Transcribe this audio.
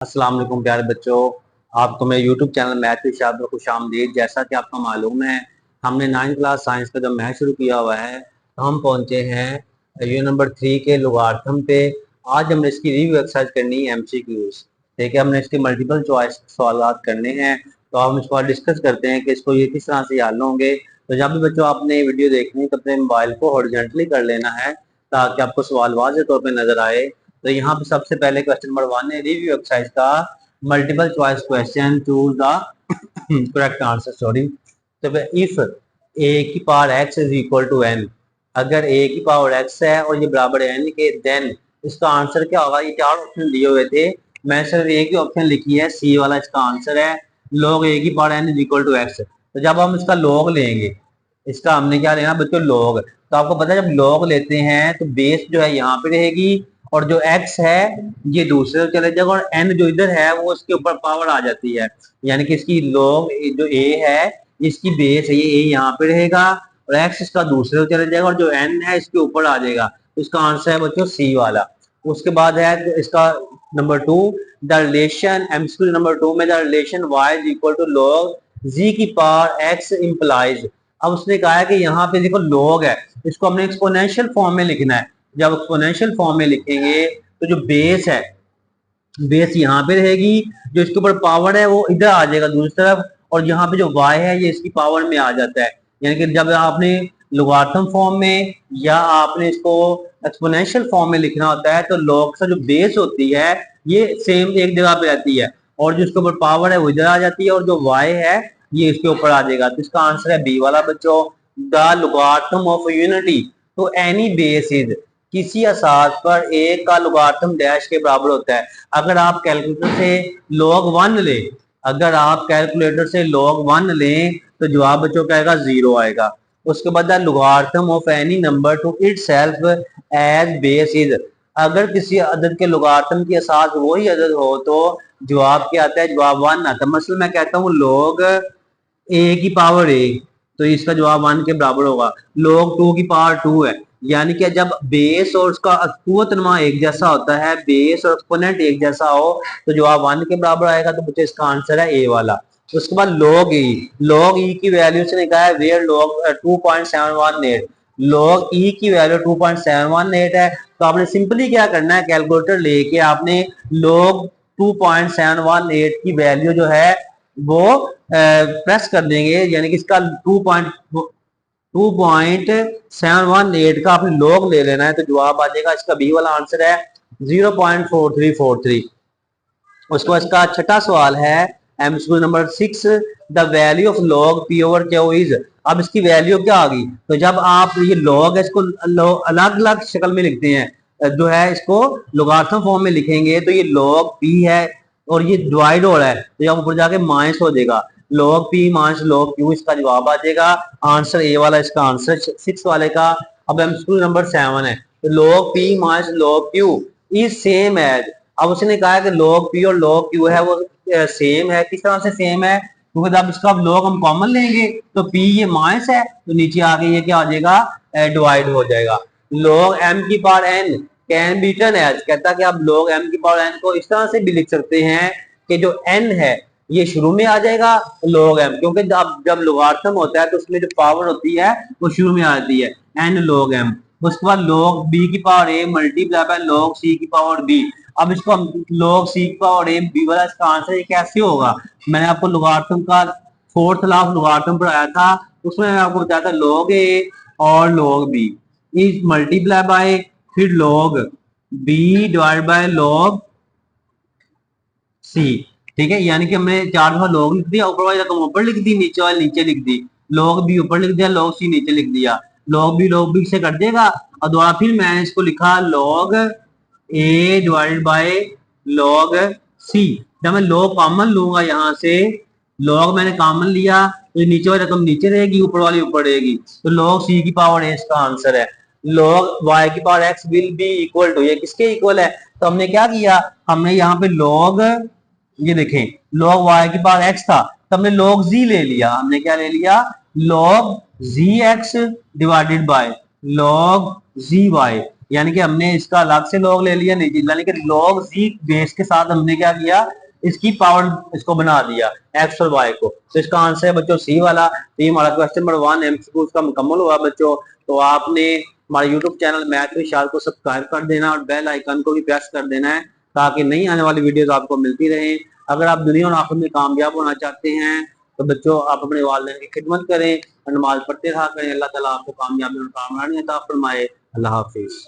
अस्सलाम वालेकुम प्यारे बच्चों। आपको मेरे YouTube चैनल मैथ इरशाद में खुशामदीद। जैसा कि आपको मालूम है, हमने 9th क्लास साइंस का जब मैथ शुरू किया हुआ है तो हम पहुंचे हैं यूनिट नंबर 3 के लोगारिथम पे। आज हमने इसकी रिव्यू एक्सरसाइज करनी है, MCQs। ठीक है, हमने इसके मल्टीपल चॉइस सवाल करने हैं, तो हम इसको डिस्कस करते हैं कि इसको ये किस तरह से हल होंगे। तो जब भी बच्चों आपने वीडियो देखनी है तो अपने मोबाइल को हॉरिजॉन्टली कर लेना है ताकि आपको सवाल वाज़ेह तौर पर नजर आए। तो यहाँ पे सबसे पहले क्वेश्चन नंबर 1 है रिव्यू एक्सरसाइज का multiple choice question, choose the correct answer. Sorry, तो इफ ए की power x is equal to n, अगर ए की पावर एक्स है और ये बराबर एन के, देन इसका आंसर क्या होगा। ये चार ऑप्शन दिए हुए थे, मैं सिर्फ एक ही ऑप्शन लिखी है, सी वाला इसका आंसर है। लॉग ए की power n is equal to x. तो जब हम इसका लॉग लेंगे, इसका हमने क्या लेना बच्चों, लॉग। तो आपको पता है जब लॉग लेते हैं तो बेस जो है यहाँ पे रहेगी और जो x है ये दूसरे चले जाएगा और n जो इधर है वो इसके ऊपर पावर आ जाती है। यानी कि इसकी लॉग जो a है इसकी बेस है, ये a यहाँ पे रहेगा और x इसका दूसरे चले जाएगा और जो n है इसके ऊपर आ जाएगा। तो इसका आंसर है बच्चों सी वाला। उसके बाद है इसका number 2, the relation MCQ number 2 में, the relation y is equal to log z की पावर x इंप्लाइज। अब उसने कहा है कि यहाँ पे देखो लॉग है, इसको हमने एक्सपोनेंशियल फॉर्म में लिखना है। जब एक्सपोनेंशियल फॉर्म में लिखेंगे तो जो बेस है, बेस यहाँ पे रहेगी, जो इसके ऊपर पावर है वो इधर आ जाएगा दूसरी तरफ, और यहाँ पे जो y है ये इसकी पावर में आ जाता है। यानी कि जब आपने लोगारिथम फॉर्म में या आपने इसको एक्सपोनेंशियल फॉर्म में लिखना होता है तो लॉग का जो बेस होती है ये सेम एक जगह पे रहती है और जो इसके ऊपर पावर है वो इधर आ जाती है और जो y है ये इसके ऊपर आ जाएगा। तो इसका आंसर है बी वाला बच्चों, द लोगारिथम ऑफ यूनिटी। तो एनी बेस इज, किसी असास पर ए का लोगारिथम डैश के बराबर होता है। अगर आप कैलकुलेटर से log 1 ले, अगर आप कैलकुलेटर से log 1 लें तो जवाब बच्चों का आएगा 0 आएगा। उसके बाद logarithm of any number to itself as base is, अगर किसी अदद के लोगारिथम की असास वही अदद हो तो जवाब क्या आता है, जवाब 1 आता है। मतलब मैं कहता हूँ log ए की पावर ए, तो इसका जवाब 1 के बराबर होगा। log 2 की पावर 2 है, यानी कि जब बेस और उसका कुव्वतनमा एक जैसा होता है, बेस और एक्सपोनेंट एक जैसा हो तो जवाब 1 के बराबर आएगा। तो बच्चे इसका आंसर है ए वाला। उसके बाद log e, log e की वैल्यू से निकाला है वेयर log 2.718, log e की वैल्यू 2.718 है। तो आपने सिंपली क्या करना है, कैलकुलेटर लेके आपने log 2.718 की वैल्यू जो है वो प्रेस कर देंगे, यानी कि इसका 2.718 का आपने log ले लेना है तो जवाब आ जाएगा। इसका बी वाला आंसर है 0.4343। उसके बाद इसका छठा सवाल है MCQ number 6, the value of log p over q is. अब इसकी वैल्यू क्या आ गई, तो जब आप ये log है इसको अलग अलग शक्ल में लिखते हैं, जो है इसको लोगारिथम फॉर्म में लिखेंगे तो ये log p है और ये डिवाइड हो रहा है तो जब ऊपर जाके माइनस हो जाएगा, log p minus log q, इसका जवाब आ जाएगा आंसर ए वाला, इसका आंसर 6 वाले का। अब एमसीक्यू नंबर 7 है, तो log p minus log q is same as. अब उसने कहा है कि log p और log q है वो सेम है। किस तरह से सेम है, क्योंकि जब इसका log हम कॉमन लेंगे तो p ये माइनस है तो नीचे आके ये क्या आ जाएगा, डिवाइड हो जाएगा। log m की power n can be written as, कहता कि आप log m की पावर n को इस तरह से भी लिख सकते हैं कि जो n है ये शुरू में आ जाएगा log m, क्योंकि जब लोगारिथम होता है तो उसमें जो पावर होती है वो शुरू में आती है, n log m। उसके बाद log b की power a multiply by log c की पावर b। अब इसको हम log c की पावर a b वाला, इसका आंसर ये कैसे होगा। मैंने आपको लोगारिथम का 4th लॉ ऑफ लोगारिथम पढ़ाया था, उसमें मैंने आपको बताया था log a और log b is multiply by फिर log b divide by log c। ठीक है, यानी कि हमने 4 दफा log लिख दिया, ऊपर वाली रकम ऊपर लिख दी, नीचे वाली नीचे लिख दी, log b ऊपर लिख दिया, log c नीचे लिख दिया, log b से कट देगा और दोबारा फिर मैंने इसको लिखा log a divided by log c। जब मैं log कॉमन लूंगा यहाँ से, log मैंने कॉमन लिया तो नीचे वाली रकम नीचे रहेगी, ऊपर वाली ऊपर रहेगी, तो log c की पावर a इसका आंसर है। log y की power x will be equal to, ये किसके इक्वल है, तो हमने क्या किया, हमने यहाँ पे log, ये देखें log y की पावर x था तो हमने log z ले लिया, हमने क्या ले लिया, log zx divided by log zy। यानी कि हमने इसका अलग से लॉग ले लिया नहीं, यानी कि लॉग जी बेस के साथ हमने क्या किया, इसकी पावर इसको बना दिया एक्स और वाई को। तो इसका आंसर है बच्चों सी वाला। तो ये हमारा क्वेश्चन नंबर 1 एमसीक्यू का मुकम्मल हुआ बच्चों। तो आपने हमारे यूट्यूब चैनल मैथ विशाल को सब्सक्राइब कर देना और बेल आइकन को भी प्रेस कर देना है ताकि नई आने वाली वीडियोस आपको मिलती रहे। अगर आप दुनिया और आखिरत में कामयाब होना चाहते हैं तो बच्चों आप अपने वालिदैन की खिदमत करें और नमाज पढ़ते रहा करें। अल्लाह ताला आपको कामयाबी और कामरानी अता फरमाए। अल्लाह हाफिज।